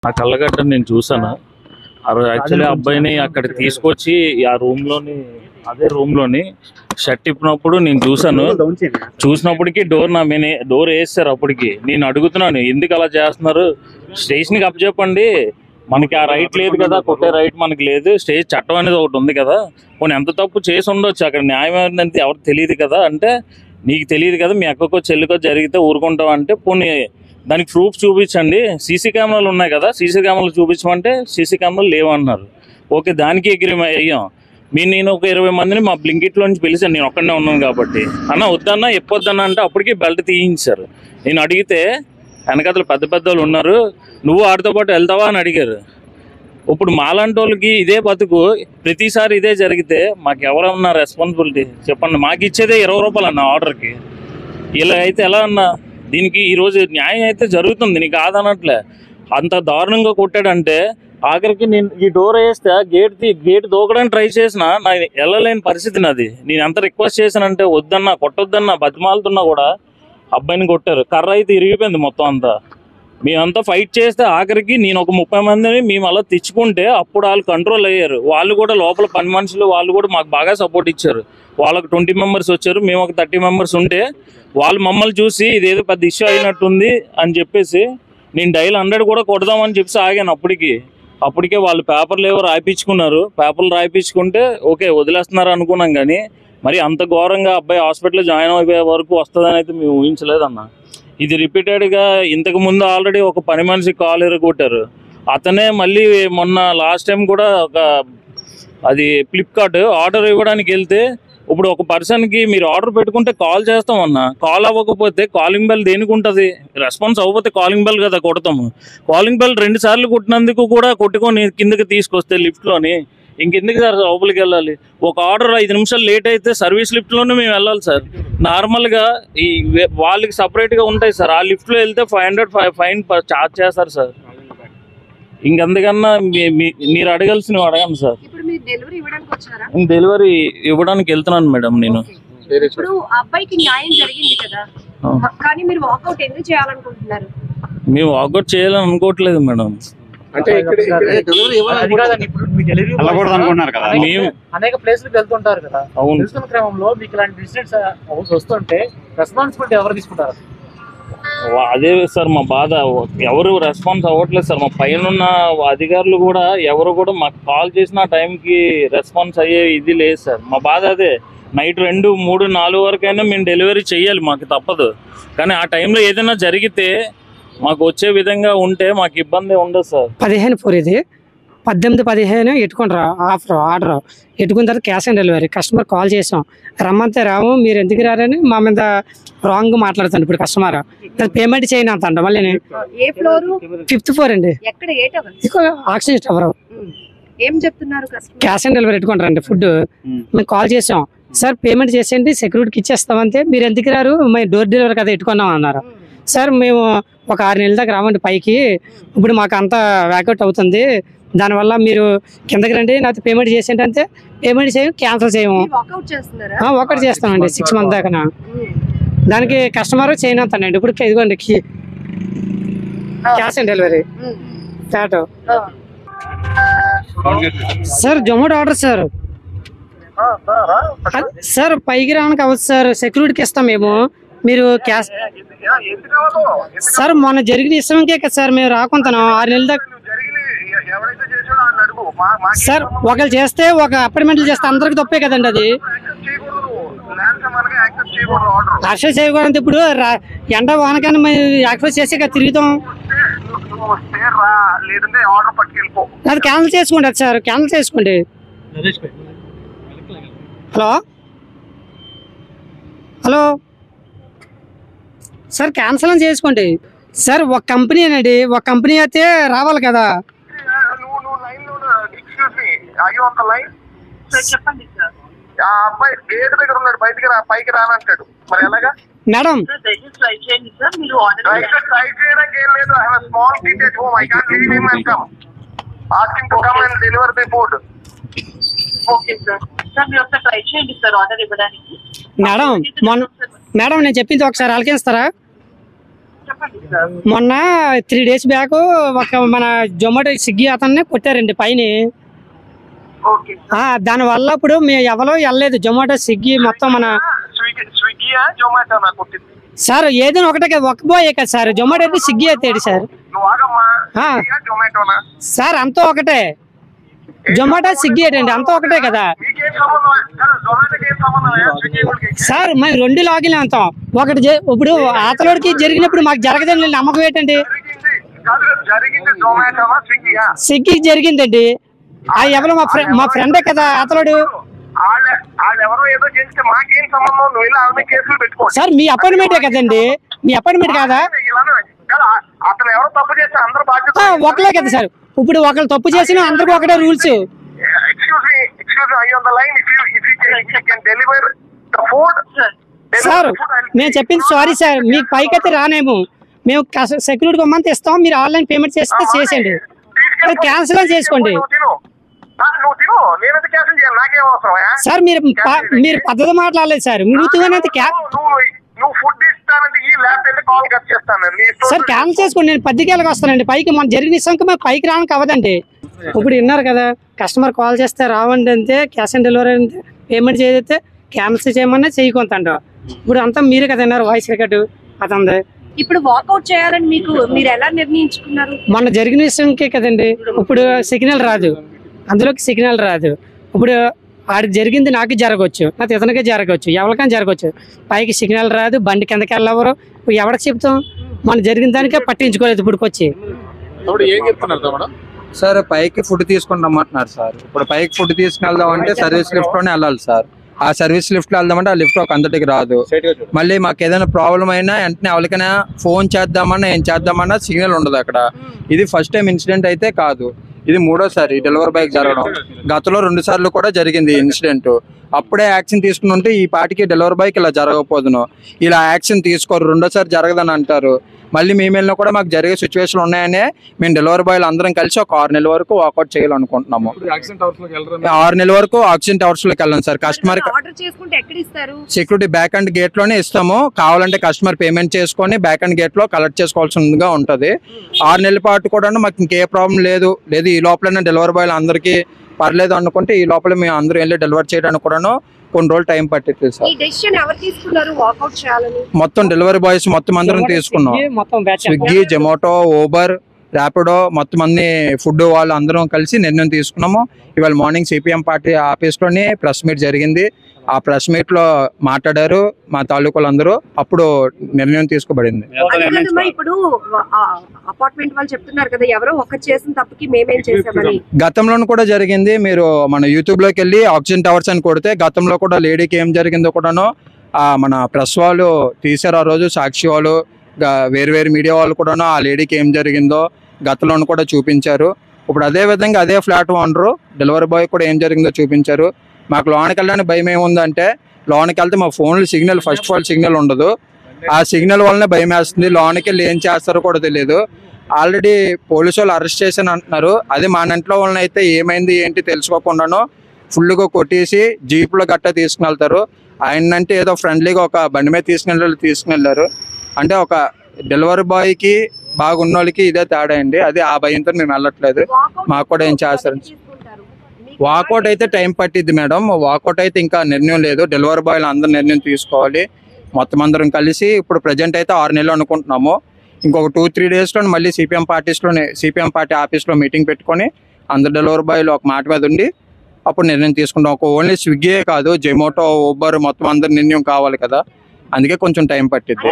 నా కళ్ళగట్ట నేను చూసాను. యాక్చువల్లీ అబ్బాయిని అక్కడ తీసుకొచ్చి ఆ అదే రూమ్ లోని షర్ట్ ఇప్పినప్పుడు నేను చూసినప్పటికీ డోర్ వేస్తారు. అప్పటికి నేను అడుగుతున్నాను, ఎందుకు అలా చేస్తున్నారు, స్టేషన్కి అప్పచెప్పండి, మనకి ఆ రైట్ లేదు కదా, కొట్టే రైట్ మనకి లేదు, స్టేజ్ చట్టం అనేది ఒకటి ఉంది కదా, పోనీ ఎంత తప్పు చేసి ఉండొచ్చు, అక్కడ న్యాయం ఏంటంటే ఎవరు తెలియదు కదా, అంటే నీకు తెలియదు కదా, మీ అక్కకో చెల్లికో జరిగితే ఊరుకుంటాం అంటే, పోనీ దానికి ప్రూఫ్ చూపించండి, సీసీ కెమెరాలు ఉన్నాయి కదా, సీసీ కెమెరాలు చూపించమంటే సీసీ కెమెరాలు లేవన్నారు. ఓకే, దానికి ఎగ్రీ అయ్యాం. నేను ఒక 20 మందిని మా బ్లింకిట్లో నుంచి పిలిచాను, నేను ఒక్కడనే ఉన్నాను కాబట్టి. అన్న వద్దన్నా ఎప్పొద్దన్నా అంటే అప్పటికి బెల్ట్ తీయించారు. నేను అడిగితే వెనకాతలు పెద్ద వాళ్ళు ఉన్నారు, నువ్వు ఆడితో పాటు వెళ్తావా అని అడిగారు. ఇప్పుడు మాలాంటి వాళ్ళకి ఇదే బతుకు, ప్రతిసారి ఇదే జరిగితే మాకు ఎవరన్నా రెస్పాన్సిబిలిటీ చెప్పండి. మాకు ఇచ్చేదే 20 రూపాయలు అన్న ఆర్డర్కి. ఇలా అయితే ఎలా అన్నా, దీనికి ఈరోజు న్యాయం అయితే జరుగుతుంది, నీకు కాదనట్లే. అంత దారుణంగా కొట్టాడంటే ఆఖరికి నేను ఈ డోర్ వేస్తే గేట్ దూకడానికి ట్రై చేసినా నా వెళ్ళలేని పరిస్థితి నాది. నేను ఎంత రిక్వెస్ట్ చేశానంటే వద్దన్నా, కొట్టొద్దన్నా, బతిమాలుతున్నా కూడా అబ్బాయిని కొట్టారు. కర్ర అయితే ఇరిగిపోయింది మొత్తం అంతా. మేమంతా ఫైట్ చేస్తే ఆఖరికి నేను ఒక 30 మందిని మేము అలా తెచ్చుకుంటే అప్పుడు వాళ్ళు కంట్రోల్ అయ్యారు. వాళ్ళు కూడా లోపల పని మనుషులు వాళ్ళు కూడా మాకు బాగా సపోర్ట్ ఇచ్చారు. వాళ్ళకి 20 మెంబర్స్ వచ్చారు, మేము ఒక 30 మెంబర్స్ ఉంటే వాళ్ళు మమ్మల్ని చూసి ఇదేదో పెద్ద ఇష్యూ అయినట్టుంది అని చెప్పేసి నేను డైల్ 100 కూడా కొడదామని చెప్పేసి ఆగాను. అప్పటికే వాళ్ళు పేపర్లు ఏవో రాయించుకున్నారు. పేపర్లు రాయించుకుంటే ఓకే వదిలేస్తున్నారు అనుకున్నాం, కానీ మరి అంత ఘోరంగా అబ్బాయి హాస్పిటల్లో జాయిన్ అయ్యే వరకు వస్తుందని అయితే మేము ఊహించలేదన్న. ఇది రిపీటెడ్గా ఇంతకు ముందు ఆల్రెడీ ఒక పని మనిషి కాల్ ఎరగొట్టారు. అతనే మళ్ళీ మొన్న లాస్ట్ టైం కూడా అది ఫ్లిప్కార్ట్ ఆర్డర్ ఇవ్వడానికి వెళ్తే, ఇప్పుడు ఒక పర్సన్కి మీరు ఆర్డర్ పెట్టుకుంటే కాల్ చేస్తామన్నా, కాల్ అవ్వకపోతే కాలింగ్ బెల్ దేనికి ఉంటుంది, రెస్పాన్స్ అవ్వకపోతే కాలింగ్ బెల్ కదా కొడతాము. కాలింగ్ బెల్ 2 సార్లు కొట్టినందుకు కూడా కొట్టుకొని కిందకి తీసుకొస్తే లిఫ్ట్లోని ఇంకెందుకు సార్ లోపలికి వెళ్ళాలి. ఒక ఆర్డర్ 5 నిమిషాలు లేట్ అయితే సర్వీస్ లిఫ్ట్లోనే మేము వెళ్ళాలి సార్. నార్మల్గా ఈ వాళ్ళకి సపరేట్గా ఉంటాయి సార్, ఆ లిఫ్ట్లో వెళ్తే 500 ఫైన్ చార్జ్ చేస్తారు సార్. ఇంకంతకన్నా మీరు అడగాల్సినవి అడగండి సార్. డెలివరీ ఇవ్వడానికి వెళ్తున్నాను మేడం నేను. మేము వాకౌట్ చేయాలని అనుకోవట్లేదు మేడం. అనేక ప్లేసులకు వెళ్తుంటారు కదా, వెళ్తున్న క్రమంలో మీకు ఇలాంటి ఇన్సిడెంట్స్ వస్తుంటే రెస్పాన్సిబిలిటీ ఎవరు తీసుకుంటారు? అదే సార్ మా బాధ, ఎవరు రెస్పాన్స్ అవ్వట్లేదు సార్. మా పైన అధికారులు కూడా ఎవరు కూడా మాకు కాల్ చేసిన టైంకి రెస్పాన్స్ అయ్యే ఇది లేదు సార్. మా బాధ అదే. నైట్ 2, 3, 4 వరకైనా మేము డెలివరీ చేయాలి, మాకు తప్పదు. కానీ ఆ టైంలో ఏదైనా జరిగితే మాకు వచ్చే విధంగా ఉంటే మాకు ఇబ్బంది ఉండదు సార్. 15 ఫోర్ ఇది 18-15 ఎట్టుకుంటారు ఆర్డర్ ఎట్టుకున్న తర్వాత cash on delivery. Customer call చేసాం, రమ్మంతే రాము, మీరు ఎందుకు రారని మా మీద రాంగ్ మాట్లాడుతాను. ఇప్పుడు కస్టమర్ పేమెంట్ చేయను అంత. మళ్ళీ 5th ఫ్లోర్ అండి, oxygen tower. Cash on delivery ఎట్టుకుంటారండి ఫుడ్. మేము కాల్ చేసాం, సార్ పేమెంట్ చేసేయండి సెక్యూరిటీకి ఇచ్చేస్తామంటే, మీరు ఎందుకు రారు, మేము డోర్ డెలివరీ కదా ఎట్టుకున్నాం అన్నారు. సార్ మేము ఒక 6 నెలల దాకా రావండి పైకి, ఇప్పుడు మాకు అంతా వ్యాకౌట్ అవుతుంది, దానివల్ల మీరు కిందకి రండి, నాకు పేమెంట్ చేసేయండి అంటే పేమెంట్ చేయము, క్యాన్సిల్ చేయము. వాకౌట్ చేస్తామండి 6 మంత్ దాకా. దానికి కస్టమర్ చేయనంతానండి. ఇప్పుడు ఇదిగోండి cash on delivery flat sir. Zomato order sir పైకి రావడానికి అవ్వదు సార్, సెక్యూరిటీకి ఇస్తాం మేము. మీరు క్యాష్ సార్ మొన్న జరిగిన ఇష్టంకే కదా సార్ మేము రాకుంటాను 6 నెలల దాకా సార్. ఒకళ్ళు చేస్తే ఒక అపార్ట్మెంట్లు చేస్తే అందరికి తప్పే కదండి, అది యాక్సెస్ చేయకూడదు. ఇప్పుడు ఎండ వానకాన్ని యాక్సెస్ చేసే కదా తిరుగుతాం. అది క్యాన్సిల్ చేసుకోండి సార్, క్యాన్సిల్ చేసుకోండి. హలో సార్, క్యాన్సిల్ అని చేసుకోండి సార్. ఒక కంపెనీ అండి, ఒక కంపెనీ అయితే రావాలి కదా. మేడం మేడం నేను చెప్పింది ఒకసారి ఆలకిస్తారా? మొన్న 3 days బ్యాక్ ఒక మన జొమాటో స్విగ్గీ అతన్ని కొట్టారండి పైన. దాని వల్ల ఇప్పుడు మేము ఎవరో వెళ్ళలేదు. జొమాటో స్విగ్గీ మొత్తం మన సార్ ఏదైనా ఒకటే కదా, ఒక బాయ్ కదా సార్. జొమాటో అయితే స్విగ్గీ అయితే సార్. సార్ అంతా ఒకటే, జొమాటో స్విగ్గీ ఏంటండి అంతా ఒకటే కదా సార్. మేము 2 లాగిన్లు అంతాం. ఒకటి ఇప్పుడు ఆతలోడికి జరిగినప్పుడు మాకు జరగదండి నమ్మకం ఏంటండి. స్విగ్గీ జరిగిందండి. ఎవరో మా ఫ్రెండే కదా అతలోడు. సార్ మీ అపాయింట్మెంటే కదండి, మీ అపాయింట్మెంట్ కాదా? ఒకలే కదా సార్. ఇప్పుడు ఒకరు తప్పు చేసిన అందరికి ఒకటే రూల్స్. సార్ మేము చెప్పింది సారీ సార్, మీకు పైకైతే రానేమో. మేము సెక్యూరిటీ కొమ్మంతా ఇస్తాం, మీరు ఆన్లైన్ పేమెంట్ చేస్తే చేసేయండి, క్యాన్సిల్ చేసుకోండి సార్. మీరు పద్ధతి మాట్లాడలేదు సార్. సార్ క్యాన్సిల్ చేసుకోండి, నేను 10 గంటలకు వస్తానండి పైకి. మన జరిగిన ఇస్తాక మేము పైకి రావడానికి అవ్వదండి. ఇప్పుడు విన్నారు కదా, కస్టమర్ కాల్ చేస్తే రావండి అంతే, క్యాష్ ఆన్ డెలివరీ అంతే. పేమెంట్ చేస్తే క్యాన్సిల్ చేయమన్నా చేయకొంతంట. ఇప్పుడు అంతా మీరే కదా విన్నారు వాయిస్ రికార్డు అతనిది. ఇప్పుడు వాకౌట్ చేయాలని మీరు ఎలా నిర్ణయించుకున్నారు? మొన్న జరిగిన విషయంకే కదండి. ఇప్పుడు సిగ్నల్ రాదు, అందులోకి సిగ్నల్ రాదు. ఇప్పుడు ఆడికి జరిగింది నాకు జరగవచ్చు, నాకు ఇతనికే జరగవచ్చు, ఎవరికైనా జరగవచ్చు. పైకి సిగ్నల్ రాదు, బండి కిందకి వెళ్ళవరు. ఇప్పుడు ఎవరికి చెప్తాం? మన జరిగిన దానికే పట్టించుకోలేదు. ఇప్పుడు వచ్చి సార్ పైకి ఫుడ్ తీసుకుని రమ్మంటున్నారు సార్. ఇప్పుడు పైకి ఫుడ్ తీసుకెళ్దాం అంటే సర్వీస్ లిఫ్ట్ లోనే వెళ్ళాలి సార్. ఆ సర్వీస్ లిఫ్ట్ లో వెళ్దామంటే ఆ లిఫ్ట్ ఒక అంతటికి రాదు. మళ్ళీ మాకు ఏదైనా ప్రాబ్లం అయినా వెంటనే ఎవరికైనా ఫోన్ చేద్దామన్నా ఏం చేద్దామన్నా సిగ్నల్ ఉండదు అక్కడ. ఇది ఫస్ట్ టైం ఇన్సిడెంట్ అయితే కాదు, ఇది 3వసారి డెలివరీ బాయ్ జరగడం. గతంలో 2 సార్లు కూడా జరిగింది ఇన్సిడెంట్. అప్పుడే యాక్షన్ తీసుకుని ఉంటే ఈ పాటికి డెలివరీ బాయ్కి ఇలా జరగకపోదును. ఇలా యాక్షన్ తీసుకోరు, 2వసారి జరగదని అంటారు. మళ్ళీ మేము వెళ్ళినా కూడా మాకు జరిగే సిచ్యువేషన్ ఉన్నాయనే మేము డెలివరీ బాయ్లు అందరం కలిసి ఒక 6 నెలల వరకు వాకౌట్ చేయాలనుకుంటున్నాము. 6 నెలల వరకు ఆక్సిజన్ టవర్స్ లోకి వెళ్ళాం sir. Customer security back and gate లోనే ఇస్తాము. కావాలంటే కస్టమర్ పేమెంట్ చేసుకొని బ్యాక్ అండ్ గేట్ లో కలెక్ట్ చేసుకోవాల్సిందిగా ఉంటది. 6 నెలల పాటు కూడా మాకు ఇంకే ప్రాబ్లం లేదు. ఈ లోపలనే డెలివరీ బాయ్లు అందరికీ పర్లేదు అనుకుంటే ఈ లోపల మేము అందరూ వెళ్ళి డెలివరీ చేయడానికి కూడాను కొన్ని రోజులు టైం పట్టింది సార్. మొత్తం డెలివరీ బాయ్స్ మొత్తం అందరం తీసుకున్నాం. స్విగ్గీ, జొమాటో, ఊబర్, ర్యాపిడో మొత్తం అన్ని ఫుడ్ వాళ్ళు అందరం కలిసి నిర్ణయం తీసుకున్నాము. ఇవాళ మార్నింగ్ సిపిఎం పార్టీ ఆఫీస్ లోనే ప్రెస్ మీట్ జరిగింది. ఆ ప్రెస్ మీట్ లో మాట్లాడారు మా తాలూకాలు అందరూ. అప్పుడు నిర్ణయం తీసుకోబడింది. ఇప్పుడు అపార్ట్మెంట్ వాళ్ళు చెప్తున్నారు కదా, ఎవరో ఒకరు చేసిన తప్పుకి మేమేం చేసామని. గతంలో కూడా జరిగింది. మీరు మన యూట్యూబ్ లోకి వెళ్ళి ఆక్సిజన్ టవర్స్ అని కొడితే గతంలో కూడా లేడీకి ఏం జరిగిందో కూడాను మన ప్రెస్ వాళ్ళు తీసారు. ఆ రోజు సాక్షి వాళ్ళు, వేరు మీడియా వాళ్ళు కూడాను ఆ లేడీకి ఏం జరిగిందో గతంలో కూడా చూపించారు. ఇప్పుడు అదే విధంగా అదే ఫ్లాట్ ఓనరు డెలివరీ బాయ్ కూడా ఏం జరిగిందో చూపించారు. మాకు లోనికి వెళ్ళడానికి భయం ఏముందంటే, లోనికి వెళ్తే మా ఫోన్లో signal first of all signal ఉండదు. ఆ సిగ్నల్ వల్లనే భయం వేస్తుంది. లోనికి వెళ్ళి ఏం చేస్తారో కూడా తెలియదు. ఆల్రెడీ పోలీసు వాళ్ళు అరెస్ట్ చేశాను అంటున్నారు. అదే మా ఇంట్లో వాళ్ళని అయితే ఏమైంది ఏంటి తెలుసుకోకుండాను ఫుల్గా కొట్టేసి జీప్లో గట్టా తీసుకుని వెళ్తారు. ఆయనంటే ఏదో ఫ్రెండ్లీగా ఒక బండి మీద తీసుకుని అంటే ఒక డెలివరీ బాయ్కి బాగున్న వాళ్ళకి ఇదే తేడా అండి. అదే ఆ భయంతో మేము వెళ్ళట్లేదు. మాకు కూడా ఏం చేస్తారు. వాకౌట్ అయితే టైం పట్టిద్ది మేడం. వాకౌట్ అయితే ఇంకా నిర్ణయం లేదు. డెలివరీ బాయ్లు అందరూ నిర్ణయం తీసుకోవాలి మొత్తం అందరం కలిసి. ఇప్పుడు ప్రజెంట్ అయితే 6 నెలలు అనుకుంటున్నాము. ఇంకొక 2-3 డేస్లో మళ్ళీ సిపిఎం పార్టీ ఆఫీస్లో మీటింగ్ పెట్టుకొని అందరు డెలివరీ బాయ్లు ఒక మాట మీద ఉండి అప్పుడు నిర్ణయం తీసుకుంటాం. ఒక ఓన్లీ స్విగ్గీయే కాదు, జొమాటో, ఊబర్ మొత్తం అందరు నిర్ణయం కావాలి కదా, అందుకే కొంచెం టైం పట్టింది.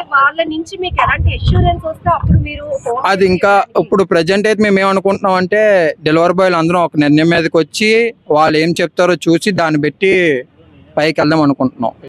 అది ఇంకా ఇప్పుడు ప్రజెంట్ అయితే మేము ఏమనుకుంటున్నాం అంటే డెలివరీ బాయ్లు అందరం ఒక నిర్ణయం మీదకి వచ్చి వాళ్ళు ఏం చెప్తారో చూసి దాన్ని బట్టి పైకి వెళ్దాం అనుకుంటున్నాం.